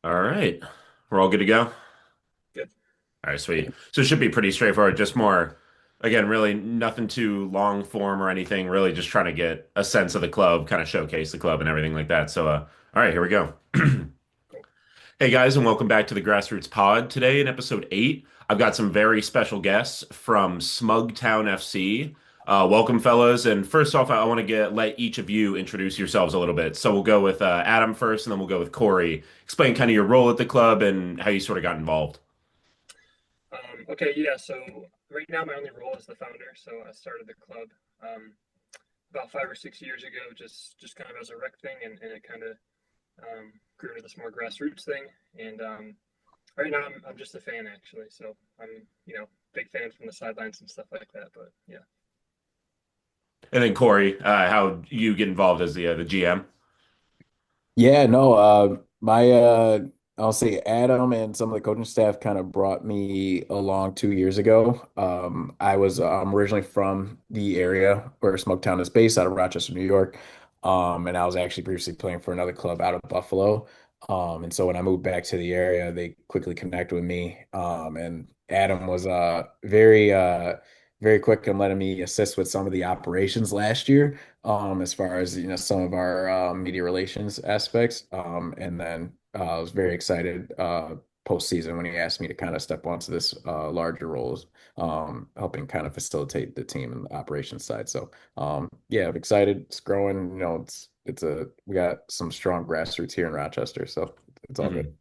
All right. We're all good to go? Good. All right, sweet. So it should be pretty straightforward, just more, again, really nothing too long form or anything, really just trying to get a sense of the club, kind of showcase the club and everything like that. All right, here we go. Cool. Hey guys, and welcome back to the Grassroots Pod. Today in episode 8, I've got some very special guests from Smugtown FC. Welcome, fellas. And first off, I want to let each of you introduce yourselves a little bit. So we'll go with Adam first, and then we'll go with Corey. Explain kind of your role at the club and how you sort of got involved. Okay, yeah. So right now, my only role is the founder. So I started the club about 5 or 6 years ago, just kind of as a rec thing, and it kind of grew into this more grassroots thing. And right now, I'm just a fan actually. So I'm big fan from the sidelines and stuff like that. But yeah. And then Corey, how you get involved as the GM. Yeah, no, I'll say Adam and some of the coaching staff kind of brought me along 2 years ago. I'm originally from the area where Smugtown is based out of Rochester, New York. And I was actually previously playing for another club out of Buffalo. And so when I moved back to the area, they quickly connected with me. And Adam was very quick in letting me assist with some of the operations last year, as far as some of our media relations aspects. And then I was very excited postseason when he asked me to kind of step onto this larger roles, helping kind of facilitate the team and the operations side. So yeah, I'm excited. It's growing. It's we got some strong grassroots here in Rochester, so it's all good. Mhm.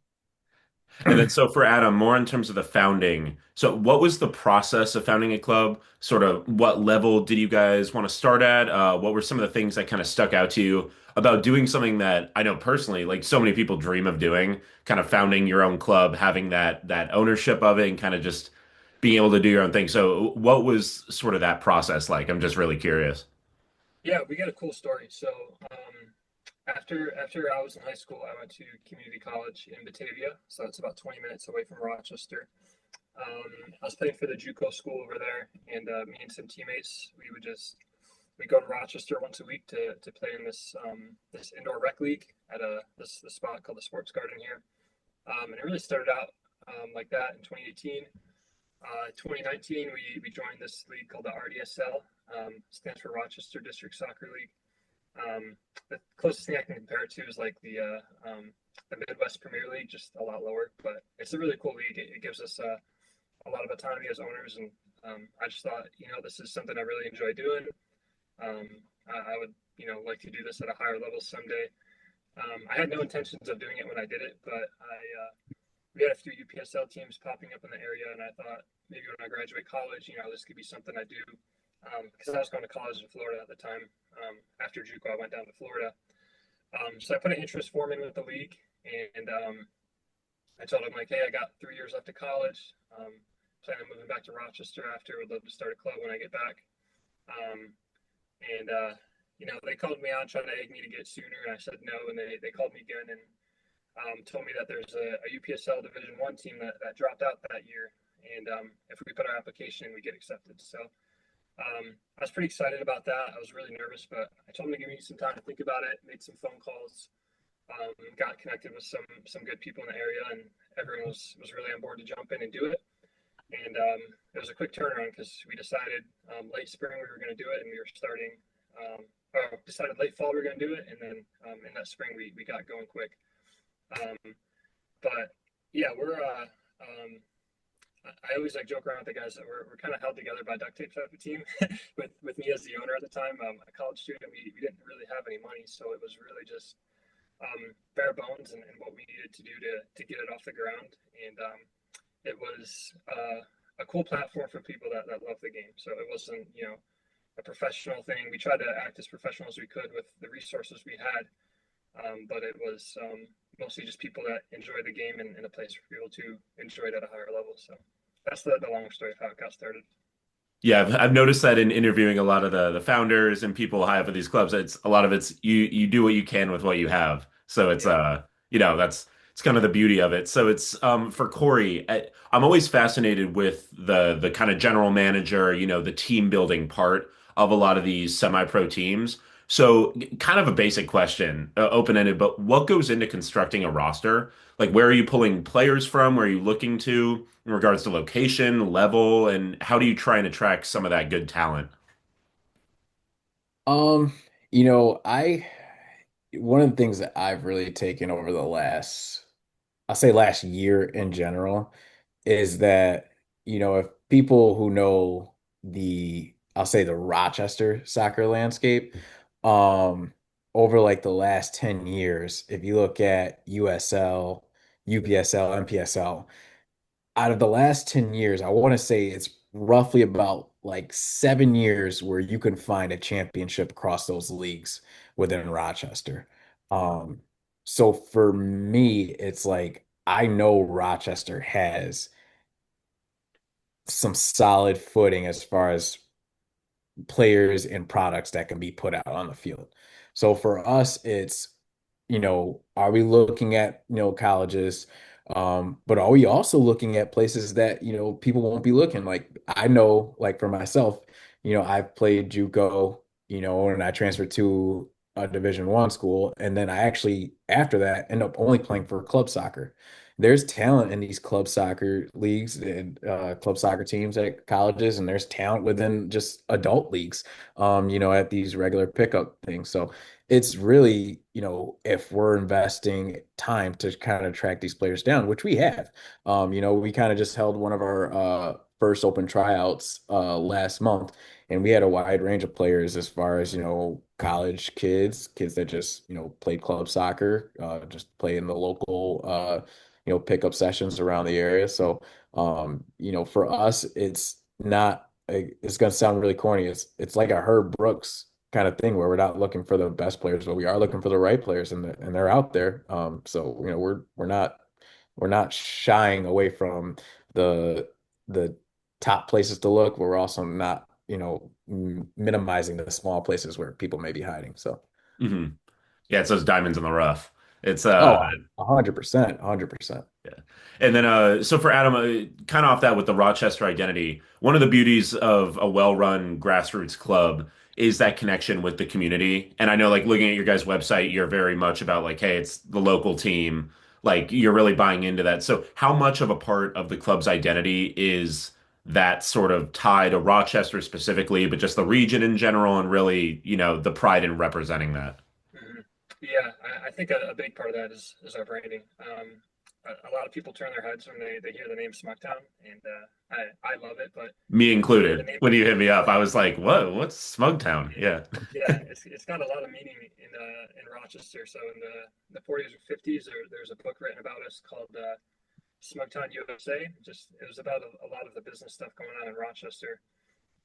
And then, so for Adam, more in terms of the founding. So, what was the process of founding a club? Sort of what level did you guys want to start at? What were some of the things that kind of stuck out to you about doing something that I know personally, like so many people dream of doing, kind of founding your own club, having that ownership of it, and kind of just being able to do your own thing. So, what was sort of that process like? I'm just really curious. Yeah, we got a cool story. So after I was in high school, I went to community college in Batavia. So it's about 20 minutes away from Rochester. I was playing for the JUCO school over there, and me and some teammates, we go to Rochester once a week to play in this indoor rec league at this spot called the Sports Garden here. And it really started out like that in 2018. 2019, we joined this league called the RDSL. Stands for Rochester District Soccer League. The closest thing I can compare it to is like the Midwest Premier League, just a lot lower. But it's a really cool league. It gives us a lot of autonomy as owners, and I just thought, this is something I really enjoy doing. I would, like to do this at a higher level someday. I had no intentions of doing it when I did it, but we had a few UPSL teams popping up in the area, and I thought maybe when I graduate college, this could be something I do. Because I was going to college in Florida at the time. After JUCO, I went down to Florida. So I put an interest form in with the league, and I told them like, hey, I got 3 years left of college. Plan on moving back to Rochester after. Would love to start a club when I get back. Um, and they called me on trying to egg me to get sooner, and I said no. And they called me again and told me that there's a UPSL Division One team that dropped out that year, and if we put our application in, we get accepted. So I was pretty excited about that. I was really nervous, but I told him to give me some time to think about it. Made some phone calls, got connected with some good people in the area, and everyone was really on board to jump in and do it. And it was a quick turnaround because we decided late spring we were going to do it, and we were starting. Or decided late fall we were going to do it, and then in that spring we got going quick. Um, but yeah, I always like joke around with the guys that we're kind of held together by duct tape type of team. with me as the owner at the time, a college student, we didn't really have any money, so it was really just bare bones and what we needed to do to get it off the ground. And it was a cool platform for people that love the game. So it wasn't a professional thing. We tried to act as professional as we could with the resources we had, but it was mostly just people that enjoy the game and a place for people to enjoy it at a higher level. So that's the long story of how it got started. Yeah, I've noticed that in interviewing a lot of the founders and people high up at these clubs, it's a lot of it's you do what you can with what you have. So it's Yeah. that's it's kind of the beauty of it. So it's for Corey, I'm always fascinated with the kind of general manager, the team building part of a lot of these semi-pro teams. So, kind of a basic question, open-ended, but what goes into constructing a roster? Like, where are you pulling players from? Where are you looking to in regards to location, level, and how do you try and attract some of that good talent? Um, you know, I one of the things that I've really taken over the I'll say last year in general, is that, if people who know I'll say the Rochester soccer landscape, um, over like the last 10 years, if you look at USL, UPSL, MPSL, out of the last 10 years, I want to say it's roughly about like 7 years where you can find a championship across those leagues within Rochester. Um, so for me, it's like I know Rochester has some solid footing as far as players and products that can be put out on the field. So for us, it's, are we looking at, colleges? But are we also looking at places that, people won't be looking? Like I know, like for myself, I've played JUCO, and I transferred to a Division 1 school. And then I actually, after that, end up only playing for club soccer. There's talent in these club soccer leagues and club soccer teams at colleges, and there's talent within just adult leagues, at these regular pickup things. So it's really, if we're investing time to kind of track these players down, which we have. We kind of just held one of our first open tryouts last month, and we had a wide range of players as far as, college kids that just, played club soccer, just play in the local pickup sessions around the area. So, for us, it's not, it's going to sound really corny. It's like a Herb Brooks kind of thing where we're not looking for the best players, but we are looking for the right players, and they're out there. So, we're not shying away from the the top places to look, but we're also not, minimizing the small places where people may be hiding. So, Hmm. Yeah, it's those diamonds in the rough. It's oh, 100%, 100%. Yeah. And then, so for Adam, kind of off that with the Rochester identity, one of the beauties of a well-run grassroots club is that connection with the community. And I know, like, looking at your guys' website, you're very much about, like, hey, it's the local team. Like, you're really buying into that. So, how much of a part of the club's identity is that sort of tie to Rochester specifically, but just the region in general, and really, the pride in representing that? Mhm. Yeah, I think a big part of that is our branding. A lot of people turn their heads when they hear the name Smugtown, and I love it. But Me the included. name, When you hit me up, I was like, whoa, what's Smugtown? Yeah. yeah, it's got a lot of meaning in Rochester. So in the 40s or 50s, there's a book written about us called Smugtown USA. Just it was about a lot of the business stuff going on in Rochester.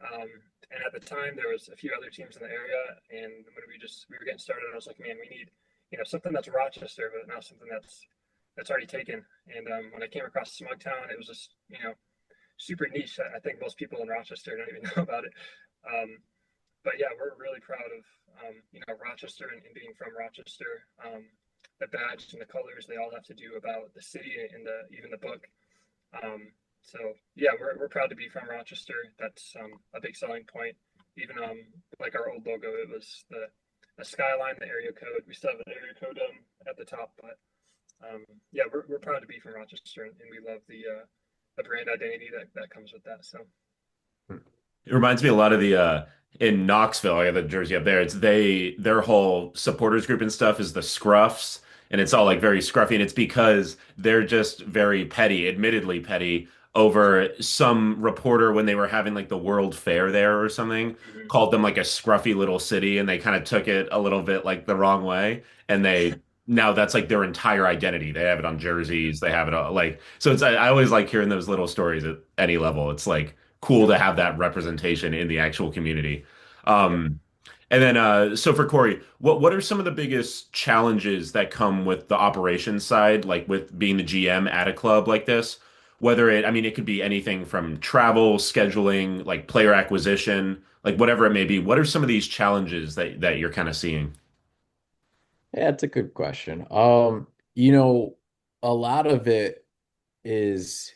Um, and at the time, there was a few other teams in the area, and when we were getting started, I was like, man, we need something that's Rochester, but not something that's already taken. And when I came across Smugtown, it was just super niche. I think most people in Rochester don't even know about it. Um, but yeah, we're really proud of Rochester and being from Rochester. The badge and the colors they all have to do about the city and the even the book. So yeah, we're proud to be from Rochester. That's a big selling point. Even like our old logo, it was the skyline, the area code. We still have an area code at the top, but yeah, we're proud to be from Rochester, and we love the brand identity that comes with that. So It reminds me a lot of the in Knoxville, I got the jersey up there. It's their whole supporters group and stuff is the Scruffs, and it's all like very scruffy, and it's because they're just very petty, admittedly petty, over some reporter when they were having like the World Fair there or something, mhm. called them like a scruffy little city, and they kind of took it a little bit like the wrong way, and they now that's like their entire identity. They have it on jerseys, they have it all like so. It's I always like hearing those little stories at any level. It's like cool to have that representation in the actual community. Yep. Um, and then, so for Corey, what are some of the biggest challenges that come with the operations side, like with being the GM at a club like this? I mean, it could be anything from travel, scheduling, like player acquisition, like whatever it may be. What are some of these challenges that you're kind of seeing? Yeah, it's a good question. A lot of it is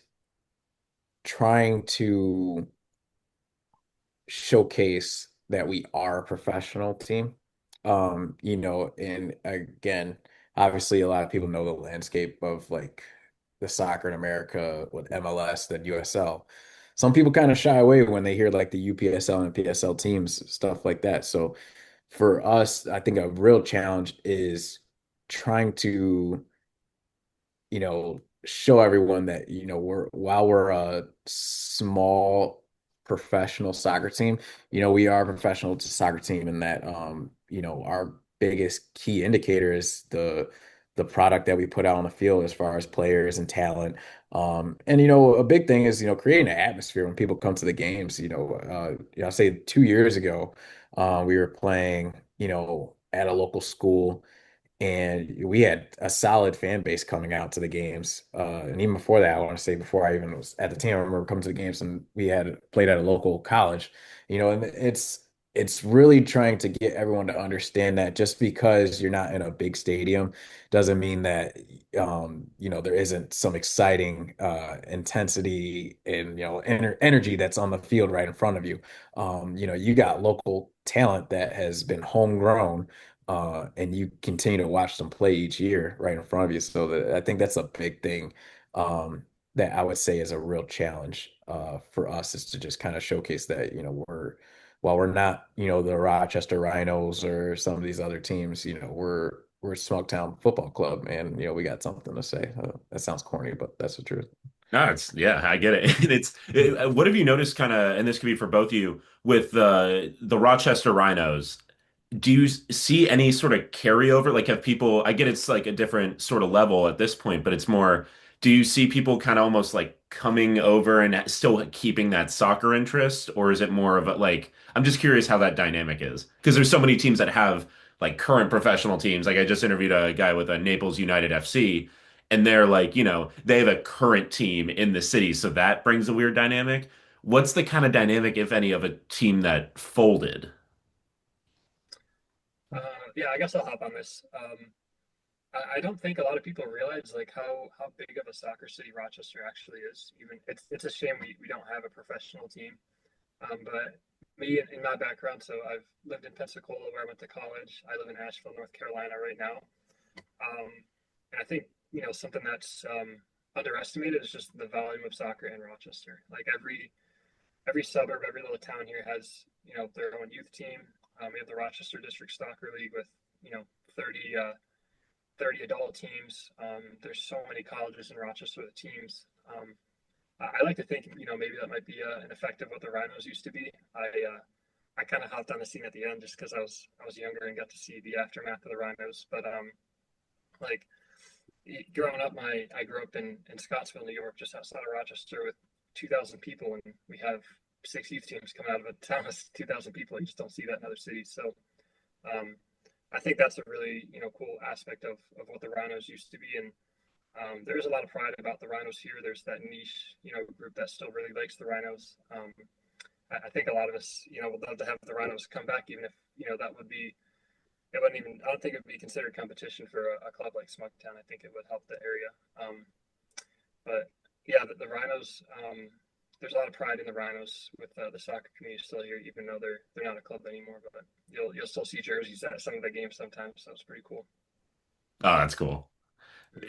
trying to showcase that we are a professional team. And again, obviously a lot of people know the landscape of like the soccer in America with MLS, then USL. Some people kind of shy away when they hear like the UPSL and PSL teams, stuff like that. So for us, I think a real challenge is trying to show everyone that, while we're a small professional soccer team, we are a professional soccer team in that, our biggest key indicator is the product that we put out on the field as far as players and talent. And a big thing is, creating an atmosphere when people come to the games. I'll say 2 years ago, we were playing, at a local school and we had a solid fan base coming out to the games. And even before that, I want to say before I even was at the team, I remember coming to the games and we had played at a local college, and it's really trying to get everyone to understand that just because you're not in a big stadium doesn't mean that there isn't some exciting intensity and energy that's on the field right in front of you. You got local talent that has been homegrown and you continue to watch them play each year right in front of you. So I think that's a big thing that I would say is a real challenge for us is to just kind of showcase that, while we're not, the Rochester Rhinos or some of these other teams, we're Smugtown Football Club and, we got something to say. That sounds corny, but that's the truth. No, it's yeah, I get it. What have you noticed kind of, and this could be for both of you, with the Rochester Rhinos? Do you see any sort of carryover? Like, have people, I get it's like a different sort of level at this point, but it's more, do you see people kind of almost like coming over and still keeping that soccer interest? Or is it more of a like, I'm just curious how that dynamic is. Because there's so many teams that have like current professional teams. Like, I just interviewed a guy with a Naples United FC, and they're like, they have a current team in the city. So that brings a weird dynamic. What's the kind of dynamic, if any, of a team that folded? Yeah, I guess I'll hop on this. I don't think a lot of people realize like how big of a soccer city Rochester actually is. Even it's a shame we don't have a professional team. But me in my background, so I've lived in Pensacola where I went to college. I live in Asheville, North Carolina right now. Um, and I think something that's underestimated is just the volume of soccer in Rochester. Like every suburb, every little town here has their own youth team. We have the Rochester District Soccer League with 30 30 adult teams. There's so many colleges in Rochester with teams. I like to think maybe that might be an effect of what the Rhinos used to be. I kind of hopped on the scene at the end just because I was younger and got to see the aftermath of the Rhinos. But like growing up, I grew up in Scottsville, New York, just outside of Rochester, with 2,000 people, and we have six youth teams coming out of a town of 2,000 people. You just don't see that in other cities. So um, I think that's a really cool aspect of what the Rhinos used to be, and there's a lot of pride about the Rhinos here. There's that niche group that still really likes the Rhinos. I think a lot of us would love to have the Rhinos come back, even if that would be it wouldn't even I don't think it would be considered competition for a club like Smugtown. I think it would help the area. But yeah, the Rhinos. There's a lot of pride in the Rhinos with the soccer community still here, even though they're not a club anymore. But you'll still see jerseys at some of the games sometimes, so it's pretty cool. Oh, that's cool.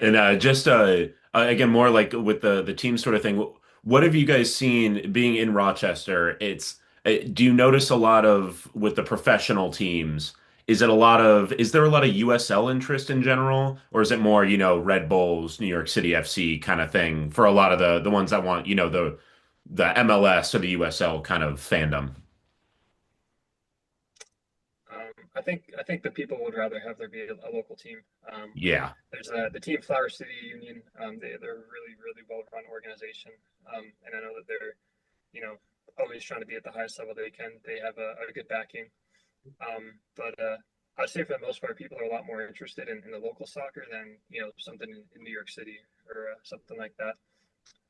And just again, more like with the team sort of thing. What have you guys seen being in Rochester? Do you notice a lot of with the professional teams? Is there a lot of USL interest in general, or is it more, Red Bulls, New York City FC kind of thing for a lot of the ones that want, the MLS or the USL kind of fandom? I think the people would rather have there be a local team. Yeah. There's the team Flower City Union. They're a really well run organization, and I know that they're you know always trying to be at the highest level they can. They have a good backing, but I'd say for the most part, people are a lot more interested in the local soccer than something in New York City or something like that.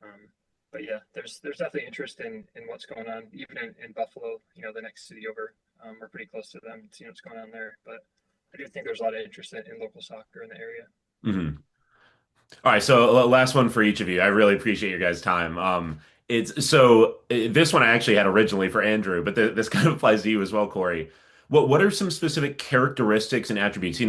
Um, but yeah, there's definitely interest in what's going on, even in Buffalo. The next city over. We're pretty close to them, seeing what's going on there. But I do think there's a lot of interest in local soccer in the area. Hmm. All right, so last one for each of you. I really appreciate your guys' time. It's so this one I actually had originally for Andrew, but th this kind of applies to you as well, Corey. what are some specific characteristics and attributes?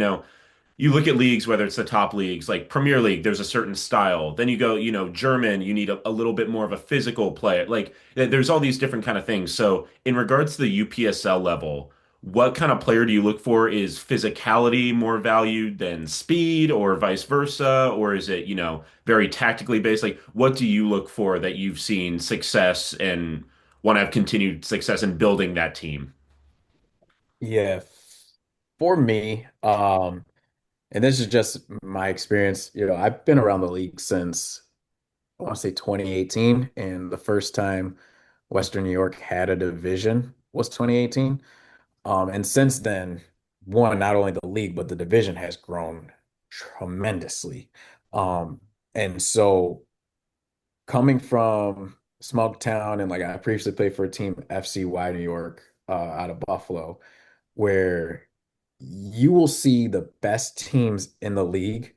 You look at leagues, whether it's the top leagues, like Premier League, there's a certain style. Then you go, German, you need a little bit more of a physical play. Like there's all these different kind of things. So in regards to the UPSL level, what kind of player do you look for? Is physicality more valued than speed or vice versa? Or is it, very tactically based? Like what do you look for that you've seen success and want to have continued success in building that team? Yeah, for me, and this is just my experience, I've been around the league since I want to say 2018, and the first time Western New York had a division was 2018. And since then, one, not only the league, but the division has grown tremendously. And so coming from Smugtown and like I previously played for a team FCY New York out of Buffalo, where you will see the best teams in the league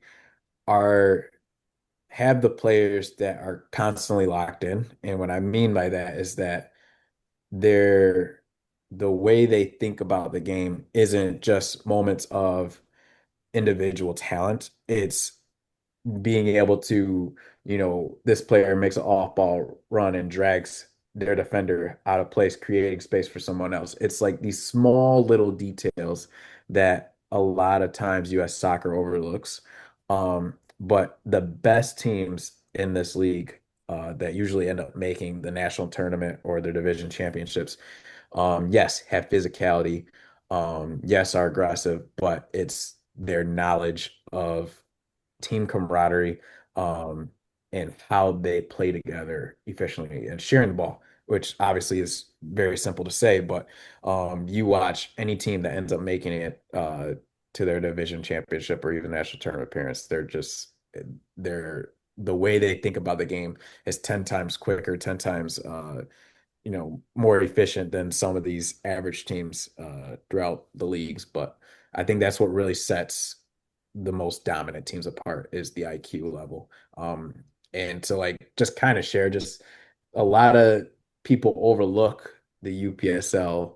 are have the players that are constantly locked in. And what I mean by that is that they're the way they think about the game isn't just moments of individual talent. It's being able to, this player makes an off-ball run and drags their defender out of place, creating space for someone else. It's like these small little details that a lot of times US soccer overlooks. But the best teams in this league that usually end up making the national tournament or the division championships, yes, have physicality, yes, are aggressive, but it's their knowledge of team camaraderie, um, and how they play together efficiently and sharing the ball, which obviously is very simple to say, but you watch any team that ends up making it to their division championship or even national tournament appearance, they're the way they think about the game is 10 times quicker, 10 times more efficient than some of these average teams throughout the leagues. But I think that's what really sets the most dominant teams apart is the IQ level. And to like just kind of share, just a lot of people overlook the UPSL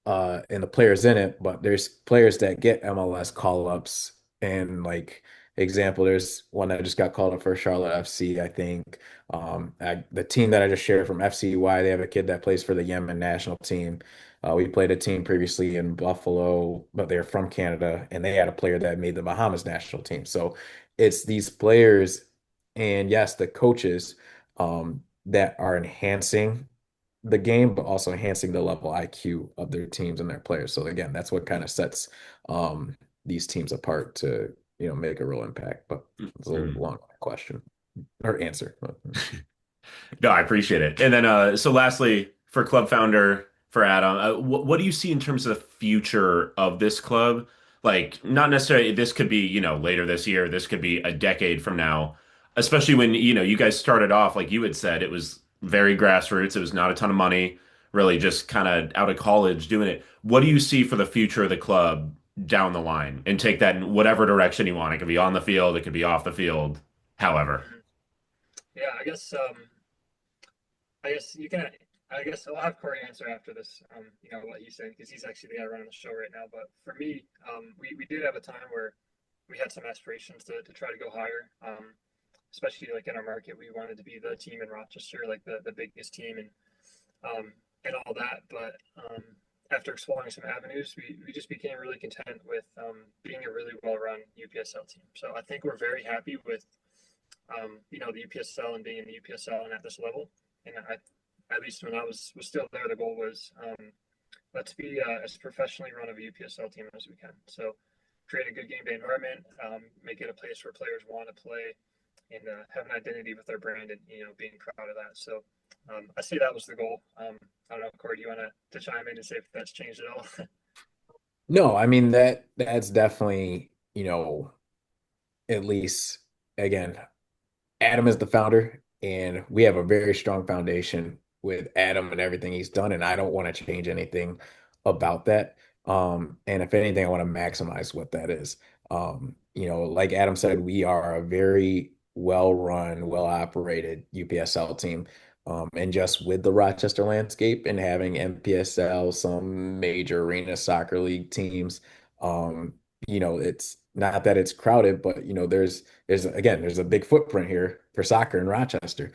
and the players in it, but there's players that get MLS call-ups. And like example, there's one that just got called up for Charlotte FC, I think. The team that I just shared from FCY, they have a kid that plays for the Yemen national team. We played a team previously in Buffalo, but they're from Canada, and they had a player that made the Bahamas national team. So it's these players, and yes, the coaches that are enhancing the game, but also enhancing the level IQ of their teams and their players. So again, that's what kind of sets these teams apart to, make a real impact. But it's a little Mhm. long question or answer. No, I appreciate it. And then, so lastly, for club founder, for Adam, what do you see in terms of the future of this club? Like, not necessarily, this could be, later this year, this could be a decade from now, especially when, you guys started off, like you had said, it was very grassroots. It was not a ton of money, really just kind of out of college doing it. What do you see for the future of the club down the line? And take that in whatever direction you want. It could be on the field, it could be off the field, however. Mhm. Yeah, I guess you can. I guess I'll have Corey answer after this. What he's saying because he's actually the guy running the show right now. But for me, we did have a time where we had some aspirations to try to go higher. Especially like in our market, we wanted to be the team in Rochester, like the biggest team and all that. But after exploring some avenues, we just became really content with being a really well-run UPSL team. So I think we're very happy with the UPSL and being in the UPSL and at this level. And at least when I was still there, the goal was let's be as professionally run of a UPSL team as we can. So create a good game day environment, make it a place where players want to play, and have an identity with their brand, and being proud of that. So I say that was the goal. I don't know, Corey, do you want to chime in and say if that's changed at all? No, I mean that's definitely, at least again, Adam is the founder, and we have a very strong foundation with Adam and everything he's done, and I don't want to change anything about that. And if anything, I want to maximize what that is. Like Adam said, we are a very well-run, well-operated UPSL team. And just with the Rochester landscape and having MPSL, some major arena soccer league teams, um, it's not that it's crowded, but there's a big footprint here for soccer in Rochester.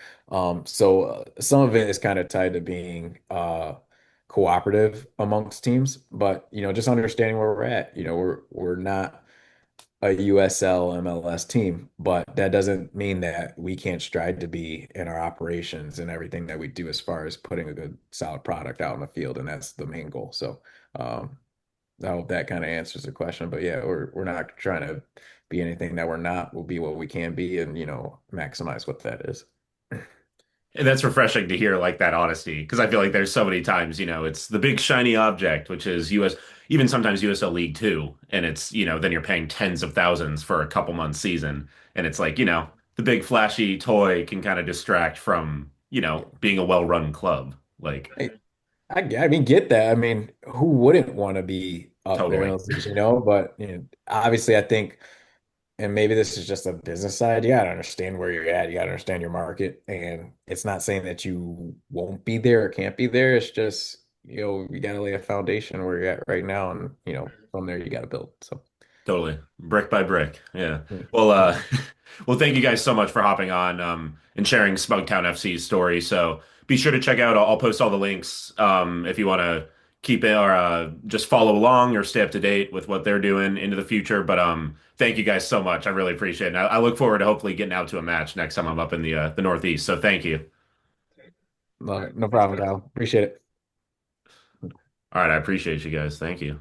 So some of it is kind of tied to being cooperative amongst teams, but just understanding where we're at. We're not a USL MLS team, but that doesn't mean that we can't strive to be in our operations and everything that we do as far as putting a good solid product out in the field, and that's the main goal. So um, I hope that kind of answers the question. But yeah, we're not trying to be anything that we're not. We'll be what we can be, and maximize what that is. And that's refreshing to hear like that honesty because I feel like there's so many times, it's the big shiny object, which is US, even sometimes USL League Two, and it's, then you're paying tens of thousands for a couple months season. And it's like, the big flashy toy can kind of distract from, being a well-run club. Like, I, I mean, get that. I mean, who wouldn't want to be up there in totally, those leagues, But obviously, I think. And maybe this is just a business side. You got to understand where you're at. You got to understand your market. And it's not saying that you won't be there or can't be there. It's just, you got to lay a foundation where you're at right now. And, from there, you got to build. So, totally. Brick by brick. Yeah. yeah. Well, Yeah. well, thank you guys so much for hopping on and sharing Smugtown FC's story. So be sure to check out. I'll post all the links if you want to keep it or just follow along or stay up to date with what they're doing into the future. But thank you guys so much. I really appreciate it. And I look forward to hopefully getting out to a match next time I'm up in the Northeast. So thank you. All No, right. no Thanks, problem, guys. Kyle. Appreciate it. All right, I appreciate you guys. Thank you.